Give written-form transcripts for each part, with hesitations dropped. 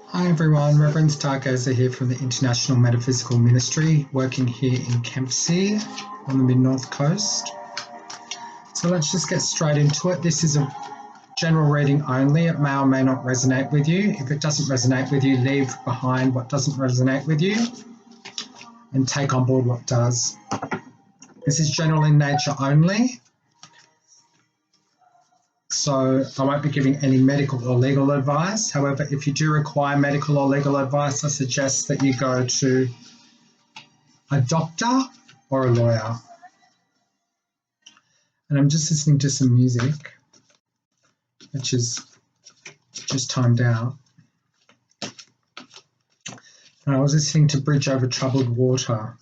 Hi everyone, Reverend Stargazer here from the International Metaphysical Ministry, working here in Kempsey on the Mid-North Coast. So let's just get straight into it. This is a general reading only. It may or may not resonate with you. If it doesn't resonate with you, leave behind what doesn't resonate with you and take on board what does. This is general in nature only. So I won't be giving any medical or legal advice. However, if you do require medical or legal advice, I suggest that you go to a doctor or a lawyer. And I'm just listening to some music, which is just timed out. And I was listening to Bridge Over Troubled Water,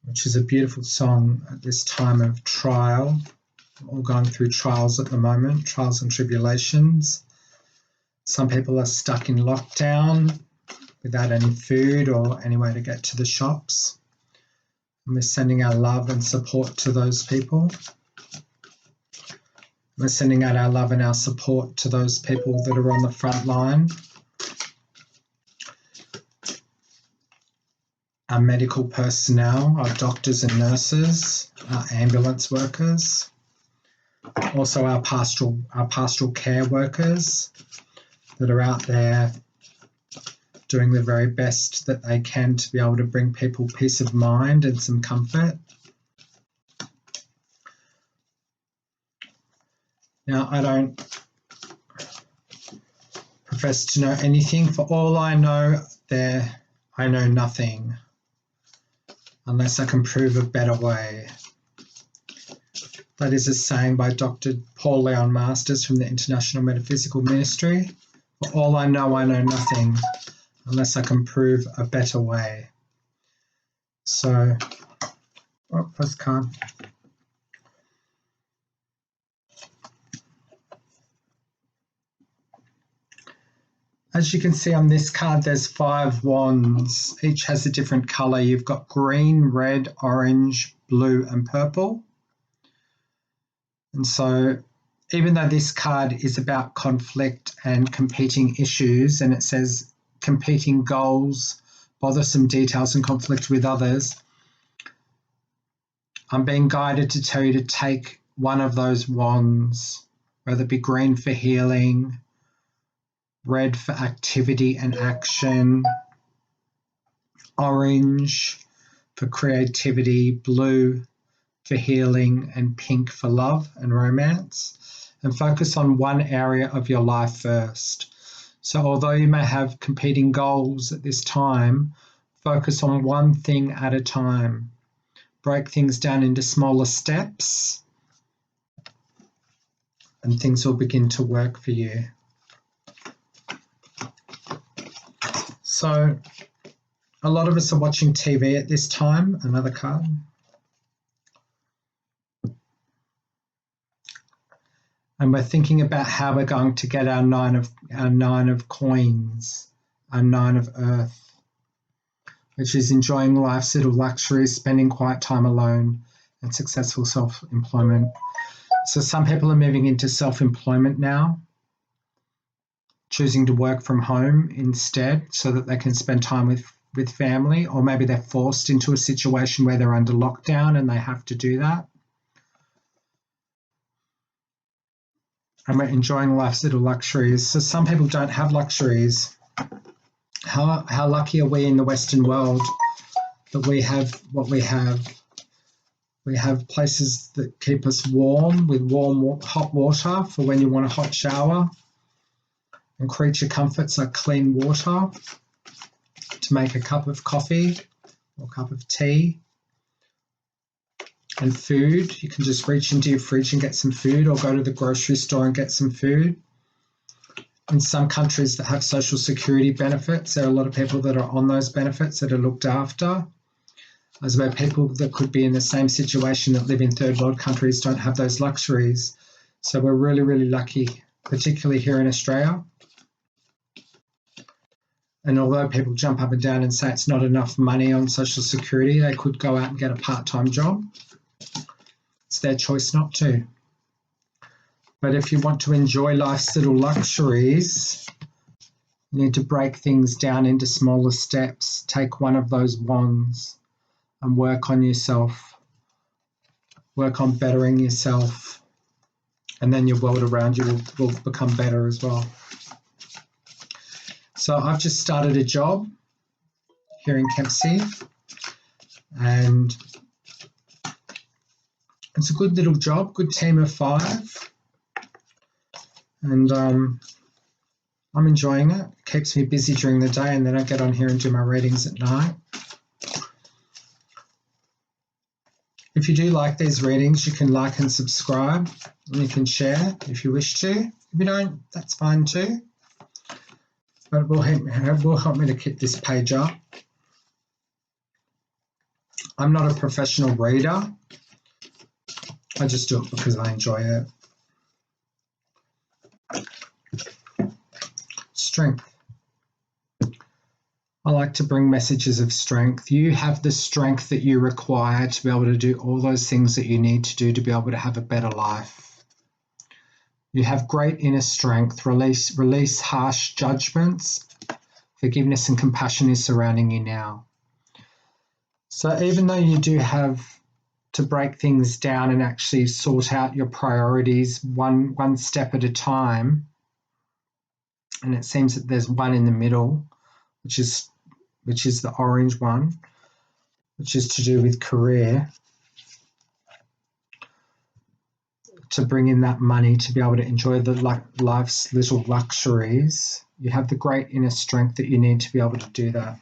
which is a beautiful song at this time of trial. We're all going through trials at the moment, trials and tribulations. Some people are stuck in lockdown without any food or any way to get to the shops. And we're sending our love and support to those people. We're sending out our love and our support to those people that are on the front line. Our medical personnel, our doctors and nurses, our ambulance workers, also our pastoral care workers that are out there doing the very best that they can to be able to bring people peace of mind and some comfort. Now, I don't profess to know anything. For all I know, I know nothing unless I can prove a better way. That is a saying by Dr. Paul Leon Masters from the International Metaphysical Ministry. For all I know nothing unless I can prove a better way. So, first card. As you can see on this card, there's 5 wands. Each has a different colour. You've got green, red, orange, blue, and purple. And so even though this card is about conflict and competing issues, and it says competing goals, bothersome details, and conflict with others, I'm being guided to tell you to take one of those wands, whether it be green for healing, red for activity and action, orange for creativity, blue for healing, and pink for love and romance, and focus on one area of your life first. So although you may have competing goals at this time, focus on one thing at a time. Break things down into smaller steps, and things will begin to work for you. So a lot of us are watching TV at this time. Another card. And we're thinking about how we're going to get our nine of coins, our 9 of earth, which is enjoying life's little luxuries, spending quiet time alone, and successful self-employment. So some people are moving into self-employment now, choosing to work from home instead so that they can spend time with family, or maybe they're forced into a situation where they're under lockdown and they have to do that. And we're enjoying life's little luxuries. So some people don't have luxuries. How lucky are we in the Western world that we have what we have? We have places that keep us warm with warm hot water for when you want a hot shower, and creature comforts like clean water to make a cup of coffee or a cup of tea. And food, you can just reach into your fridge and get some food, or go to the grocery store and get some food. In some countries that have social security benefits, there are a lot of people that are on those benefits that are looked after. As where people that could be in the same situation that live in third world countries don't have those luxuries. So we're really, really lucky, particularly here in Australia. And although people jump up and down and say it's not enough money on social security, they could go out and get a part-time job. It's their choice not to. But if you want to enjoy life's little luxuries, you need to break things down into smaller steps. Take one of those wands and work on yourself. Work on bettering yourself. And then your world around you will become better as well. So I've just started a job here in Kempsey. And it's a good little job, good team of 5. And I'm enjoying it. It keeps me busy during the day, and then I get on here and do my readings at night. If you do like these readings, you can like and subscribe, and you can share if you wish to. If you don't, that's fine too. But it will help me to keep this page up. I'm not a professional reader. I just do it because I enjoy it. Strength. I like to bring messages of strength. You have the strength that you require to be able to do all those things that you need to do to be able to have a better life. You have great inner strength. Release harsh judgments. Forgiveness and compassion is surrounding you now. So even though you do have to break things down and actually sort out your priorities one step at a time, and it seems that there's one in the middle, which is the orange one, which is to do with career, to bring in that money to be able to enjoy the life's little luxuries. You have the great inner strength that you need to be able to do that.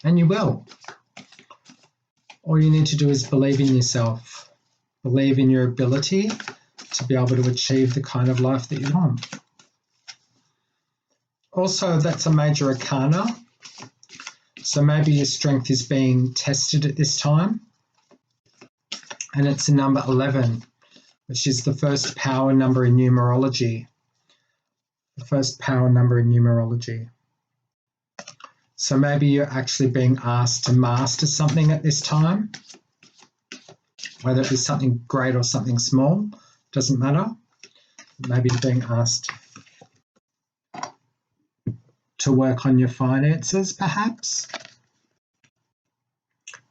And you will. All you need to do is believe in yourself, believe in your ability to be able to achieve the kind of life that you want. Also, that's a major arcana. So maybe your strength is being tested at this time. And it's a number 11, which is the first power number in numerology. The first power number in numerology. So maybe you're actually being asked to master something at this time, whether it be something great or something small, doesn't matter. Maybe you're being asked to work on your finances, perhaps.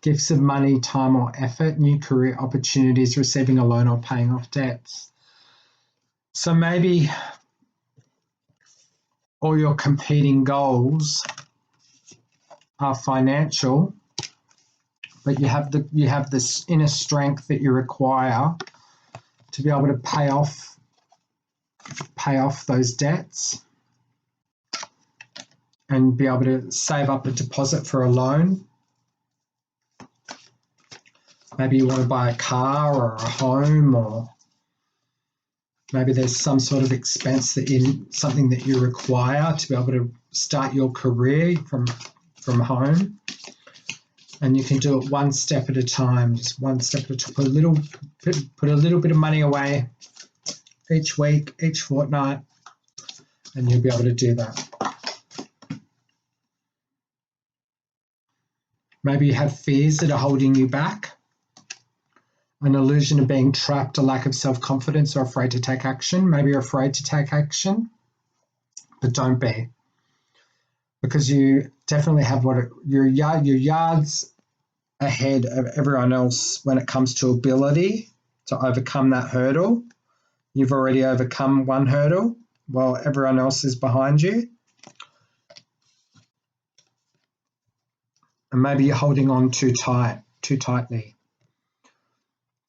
Gifts of money, time or effort, new career opportunities, receiving a loan or paying off debts. So maybe all your competing goals are financial, but you have this inner strength that you require to be able to pay off those debts and be able to save up a deposit for a loan. Maybe you want to buy a car or a home, or maybe there's some sort of expense something that you require to be able to start your career from home. And you can do it one step at a time, just one step at a time. Put a little bit of money away each week, each fortnight, and you'll be able to do that. Maybe you have fears that are holding you back, an illusion of being trapped, a lack of self-confidence, or afraid to take action. Maybe you're afraid to take action, but don't be. Because you definitely have your yards ahead of everyone else when it comes to ability to overcome that hurdle. You've already overcome one hurdle while everyone else is behind you. And maybe you're holding on too tightly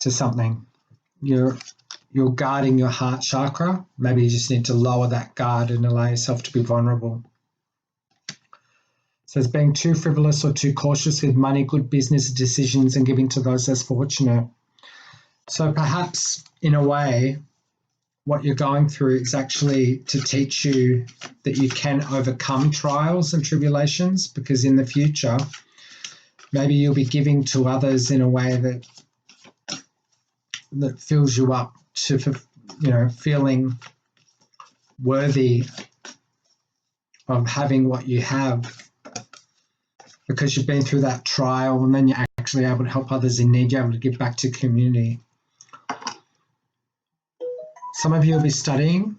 to something. You're guarding your heart chakra. Maybe you just need to lower that guard and allow yourself to be vulnerable. So it's being too frivolous or too cautious with money, good business decisions, and giving to those less fortunate. So perhaps, in a way, what you're going through is actually to teach you that you can overcome trials and tribulations, because in the future, maybe you'll be giving to others in a way that fills you up to, feeling worthy of having what you have, because you've been through that trial, and then you're actually able to help others in need. You're able to give back to community. Some of you will be studying.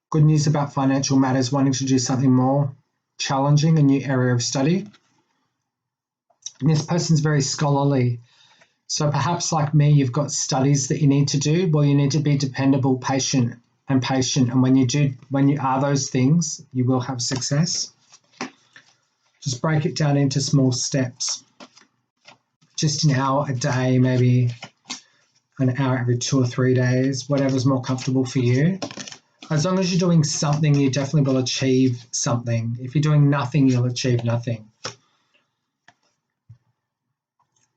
Good news about financial matters, wanting to do something more challenging, a new area of study. And this person's very scholarly. So perhaps like me, you've got studies that you need to do. Well, you need to be dependable, patient. And when you are those things, you will have success. Just break it down into small steps. Just an hour a day, maybe an hour every 2 or 3 days, whatever's more comfortable for you. As long as you're doing something, you definitely will achieve something. If you're doing nothing, you'll achieve nothing.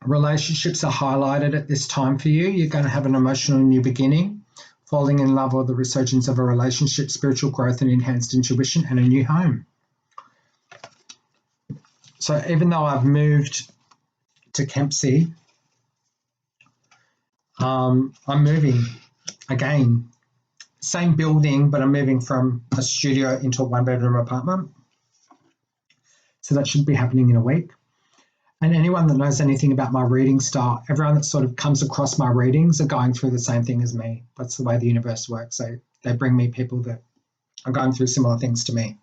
Relationships are highlighted at this time for you. You're going to have an emotional new beginning, falling in love or the resurgence of a relationship, spiritual growth and enhanced intuition, and a new home. So even though I've moved to Kempsey, I'm moving again. Same building, but I'm moving from a studio into a one-bedroom apartment. So that should be happening in a week. And anyone that knows anything about my reading style, everyone that sort of comes across my readings are going through the same thing as me. That's the way the universe works. So they bring me people that are going through similar things to me.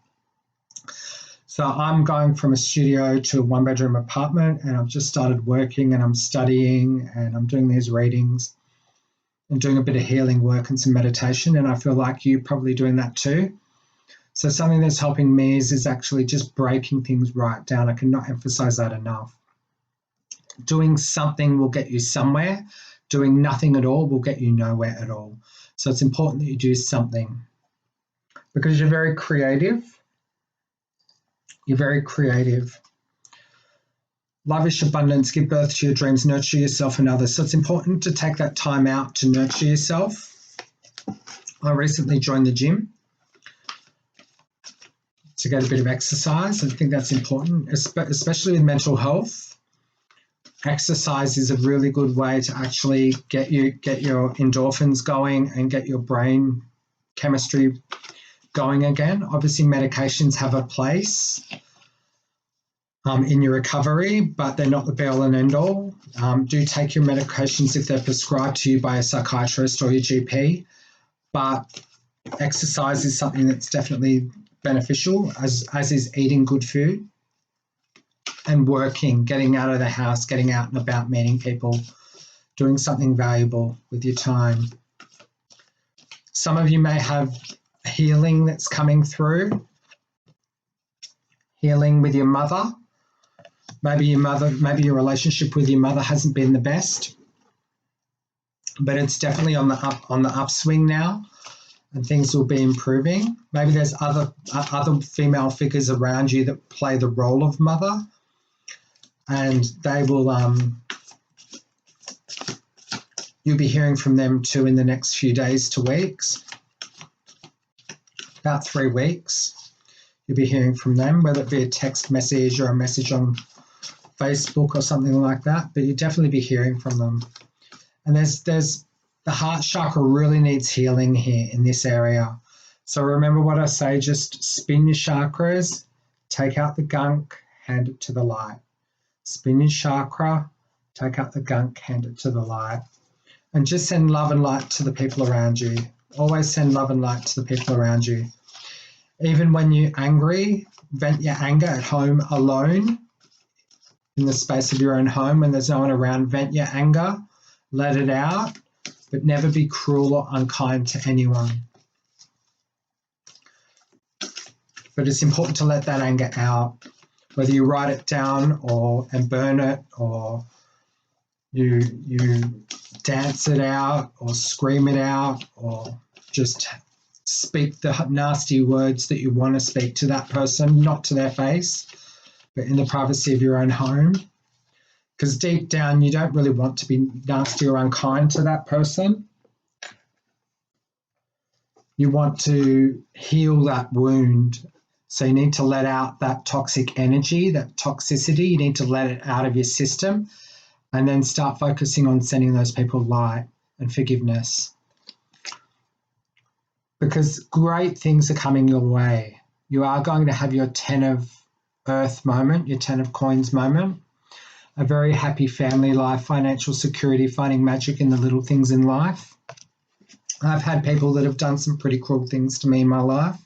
So I'm going from a studio to a one-bedroom apartment, and I've just started working and I'm studying and I'm doing these readings and doing a bit of healing work and some meditation. And I feel like you're probably doing that too. So something that's helping me is actually just breaking things right down. I cannot emphasize that enough. Doing something will get you somewhere. Doing nothing at all will get you nowhere at all. So it's important that you do something because you're very creative. You're very creative. Lavish abundance, give birth to your dreams, nurture yourself and others. So it's important to take that time out to nurture yourself. I recently joined the gym to get a bit of exercise. I think that's important, especially with mental health. Exercise is a really good way to actually get your endorphins going and get your brain chemistry going again. Obviously, medications have a place in your recovery, but they're not the be-all and end-all. Do take your medications if they're prescribed to you by a psychiatrist or your GP, but exercise is something that's definitely beneficial, as is eating good food and working, getting out of the house, getting out and about, meeting people, doing something valuable with your time. Some of you may have healing that's coming through, healing with your mother. Maybe your relationship with your mother hasn't been the best, but it's definitely on the upswing now, and things will be improving. Maybe there's other female figures around you that play the role of mother, and they will you'll be hearing from them too in the next few days to weeks. About 3 weeks, you'll be hearing from them, whether it be a text message or a message on Facebook or something like that, but you'll definitely be hearing from them. And there's the heart chakra really needs healing here in this area. So remember what I say, just spin your chakras, take out the gunk, hand it to the light. Spin your chakra, take out the gunk, hand it to the light. And just send love and light to the people around you. Always send love and light to the people around you. Even when you're angry, vent your anger at home alone, in the space of your own home when there's no one around. Vent your anger, let it out, but never be cruel or unkind to anyone. But it's important to let that anger out, whether you write it down and burn it, or you dance it out or scream it out, or just speak the nasty words that you want to speak to that person, not to their face, but in the privacy of your own home. Because deep down, you don't really want to be nasty or unkind to that person. You want to heal that wound. So you need to let out that toxic energy, that toxicity. You need to let it out of your system and then start focusing on sending those people light and forgiveness. Because great things are coming your way. You are going to have your 10 of Earth moment, your 10 of Coins moment, a very happy family life, financial security, finding magic in the little things in life. I've had people that have done some pretty cruel things to me in my life.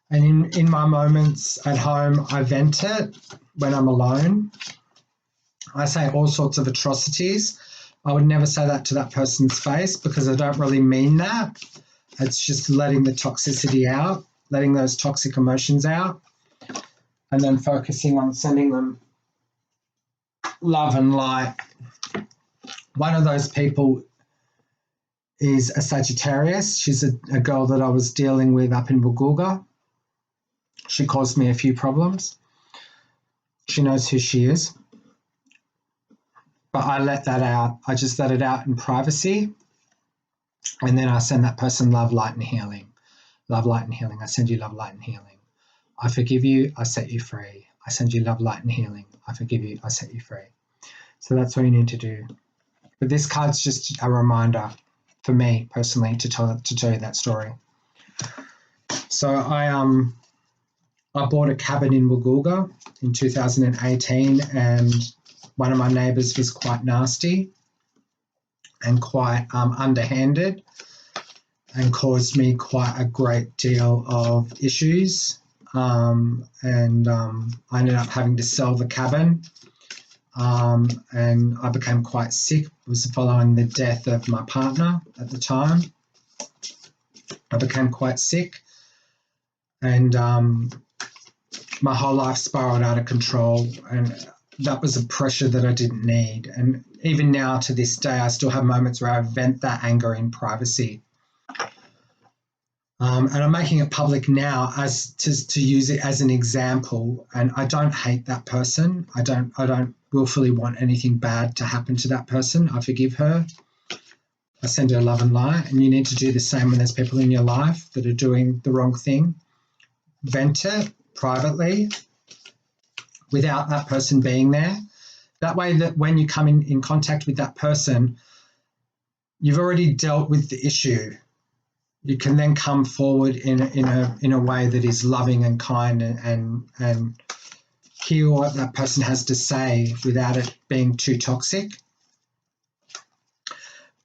And in my moments at home, I vent it when I'm alone. I say all sorts of atrocities. I would never say that to that person's face because I don't really mean that. It's just letting the toxicity out, letting those toxic emotions out, and then focusing on sending them love and light. One of those people is a Sagittarius. She's a girl that I was dealing with up in Woolgoolga. She caused me a few problems. She knows who she is. But I let that out. I just let it out in privacy. And then I send that person love, light, and healing. Love, light, and healing. I send you love, light, and healing. I forgive you. I set you free. I send you love, light, and healing. I forgive you. I set you free. So that's what you need to do. But this card's just a reminder for me personally to tell you that story. So I bought a cabin in Woolgoolga in 2018, and one of my neighbours was quite nasty and quite underhanded and caused me quite a great deal of issues. I ended up having to sell the cabin, and I became quite sick. It was following the death of my partner at the time. I became quite sick, and my whole life spiraled out of control, and that was a pressure that I didn't need. And even now to this day, I still have moments where I vent that anger in privacy. And I'm making it public now as to use it as an example. And I don't hate that person. I don't willfully want anything bad to happen to that person. I forgive her. I send her love and light. And you need to do the same when there's people in your life that are doing the wrong thing. Vent it privately without that person being there. That way that when you come in contact with that person, you've already dealt with the issue. You can then come forward in a way that is loving and kind and hear what that person has to say without it being too toxic.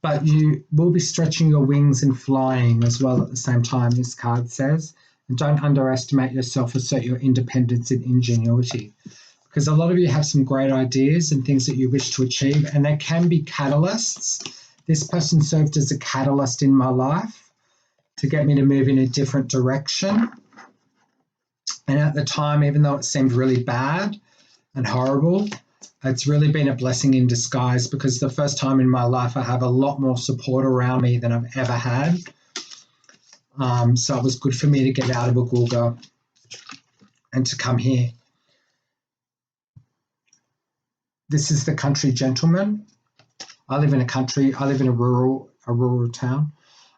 But you will be stretching your wings and flying as well at the same time, this card says. And don't underestimate yourself, assert your independence and ingenuity. Because a lot of you have some great ideas and things that you wish to achieve, and they can be catalysts. This person served as a catalyst in my life to get me to move in a different direction. And at the time, even though it seemed really bad and horrible, it's really been a blessing in disguise, because the first time in my life I have a lot more support around me than I've ever had. So it was good for me to get out of Woolgoolga and to come here. This is the country gentleman. I live in a rural town.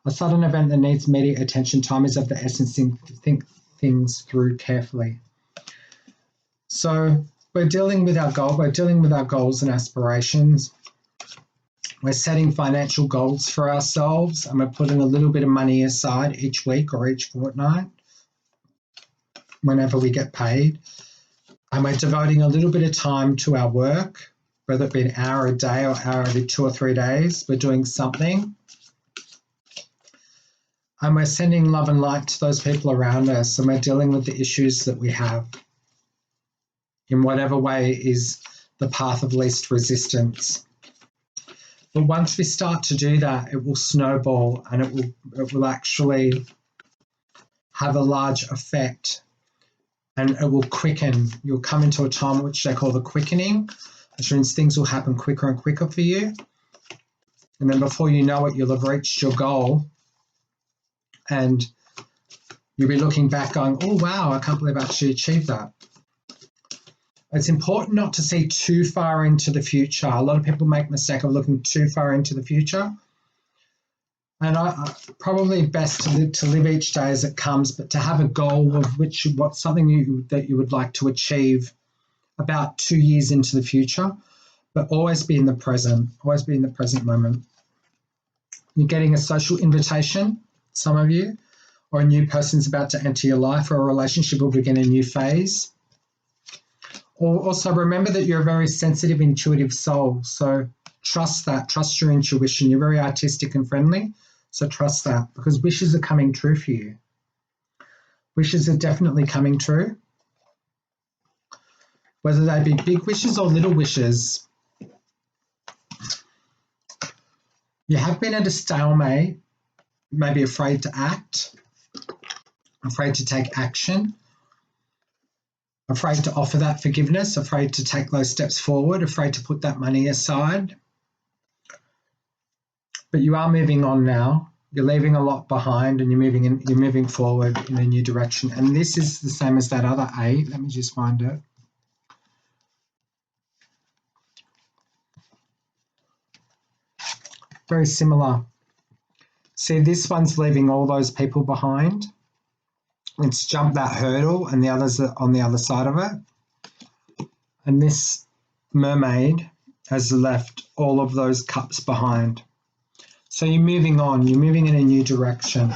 A sudden event that needs immediate attention. Time is of the essence. Think things through carefully. So we're dealing with our goal. We're dealing with our goals and aspirations. We're setting financial goals for ourselves, and we're putting a little bit of money aside each week or each fortnight whenever we get paid. And we're devoting a little bit of time to our work, whether it be an hour a day or hour every 2 or 3 days. We're doing something. And we're sending love and light to those people around us, and we're dealing with the issues that we have in whatever way is the path of least resistance. But once we start to do that, it will snowball, and it will actually have a large effect, and it will quicken. You'll come into a time which they call the quickening, which means things will happen quicker and quicker for you. And then before you know it, you'll have reached your goal, and you'll be looking back going, oh, wow, I can't believe I actually achieved that. It's important not to see too far into the future. A lot of people make the mistake of looking too far into the future. And I probably best to live each day as it comes, but to have a goal of something that you would like to achieve about 2 years into the future, but always be in the present, moment. You're getting a social invitation, some of you, or a new person's about to enter your life, or a relationship will begin a new phase. Or also remember that you're a very sensitive, intuitive soul. So trust that, trust your intuition. You're very artistic and friendly. So trust that, because wishes are coming true for you. Wishes are definitely coming true. Whether they be big wishes or little wishes. You have been at a stalemate, maybe afraid to act, afraid to take action, afraid to offer that forgiveness, afraid to take those steps forward, afraid to put that money aside. But you are moving on now. You're leaving a lot behind, and you're moving forward in a new direction. And this is the same as that other 8. Let me just find it. Very similar. See, this one's leaving all those people behind. It's jumped that hurdle, and the others are on the other side of it. And this mermaid has left all of those cups behind. So you're moving on. You're moving in a new direction.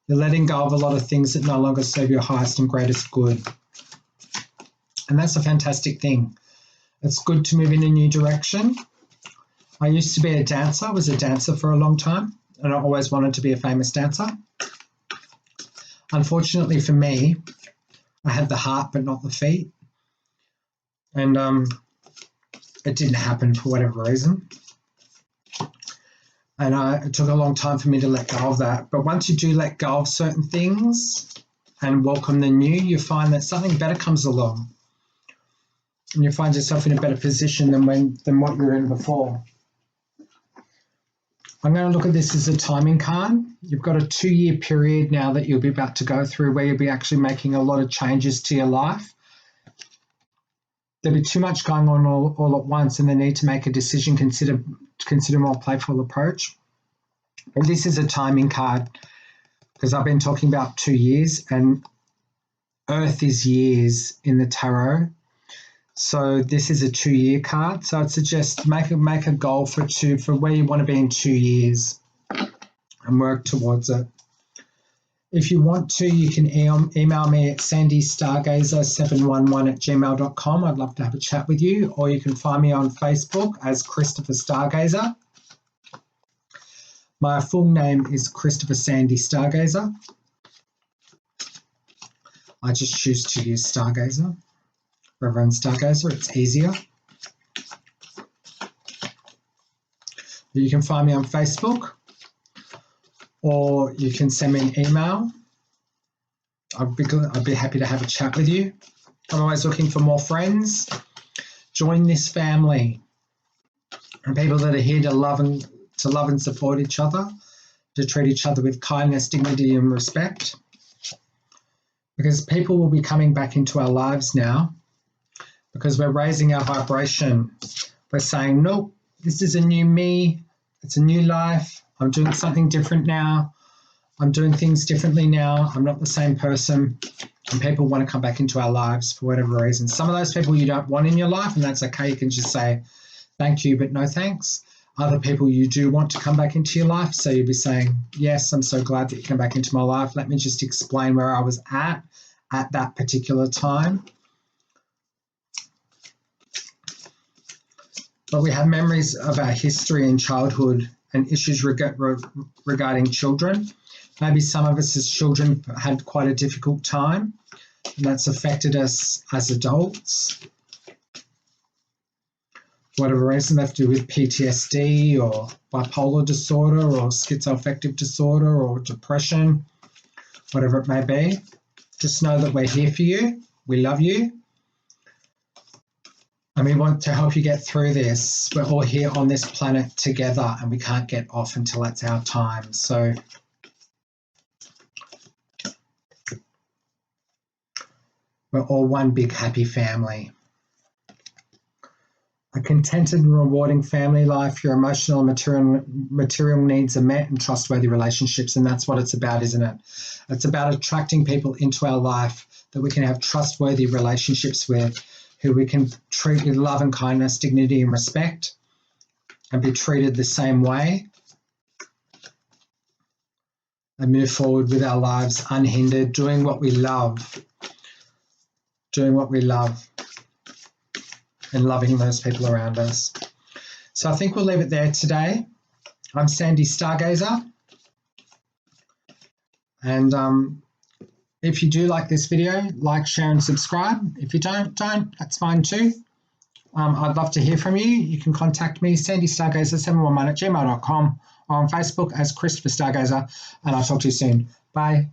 You're letting go of a lot of things that no longer serve your highest and greatest good. And that's a fantastic thing. It's good to move in a new direction. I used to be a dancer. I was a dancer for a long time, and I always wanted to be a famous dancer. Unfortunately for me, I had the heart but not the feet. And it didn't happen for whatever reason. And it took a long time for me to let go of that. But once you do let go of certain things and welcome the new, you find that something better comes along. And you find yourself in a better position than what you were in before. I'm going to look at this as a timing card. You've got a 2-year period now that you'll be about to go through where you'll be actually making a lot of changes to your life. There'll be too much going on all at once, and the need to make a decision, consider a more playful approach. And this is a timing card because I've been talking about 2 years, and Earth is years in the tarot. So this is a 2-year card. So I'd suggest make a goal for where you want to be in 2 years and work towards it. If you want to, you can email me at sandystargazer711@gmail.com. I'd love to have a chat with you. Or you can find me on Facebook as Christopher Stargazer. My full name is Christopher Sandy Stargazer. I just choose to use Stargazer. Reverend Stargazer, it's easier. You can find me on Facebook, or you can send me an email. I'd be happy to have a chat with you. I'm always looking for more friends. Join this family, and people that are here to love and support each other, to treat each other with kindness, dignity, and respect. Because people will be coming back into our lives now, because we're raising our vibration. We're saying, nope, this is a new me. It's a new life. I'm doing something different now. I'm doing things differently now. I'm not the same person. And people want to come back into our lives for whatever reason. Some of those people you don't want in your life, and that's okay. You can just say, thank you, but no thanks. Other people you do want to come back into your life. So you'll be saying, yes, I'm so glad that you came back into my life. Let me just explain where I was at that particular time. But we have memories of our history and childhood and issues regarding children. Maybe some of us as children had quite a difficult time, and that's affected us as adults. For whatever reason, they have to do with PTSD or bipolar disorder or schizoaffective disorder or depression, whatever it may be. Just know that we're here for you. We love you. And we want to help you get through this. We're all here on this planet together, and we can't get off until it's our time. So we're all one big happy family. A contented and rewarding family life, your emotional and material needs are met, and trustworthy relationships. And that's what it's about, isn't it? It's about attracting people into our life that we can have trustworthy relationships with, who we can treat with love and kindness, dignity and respect, and be treated the same way, and move forward with our lives unhindered, doing what we love, and loving those people around us. So I think we'll leave it there today. I'm Sandy Stargazer. And if you do like this video, like, share, and subscribe. If you don't, that's fine too. I'd love to hear from you. You can contact me, sandystargazer711@gmail.com, or on Facebook as Christopher Stargazer, and I'll talk to you soon. Bye.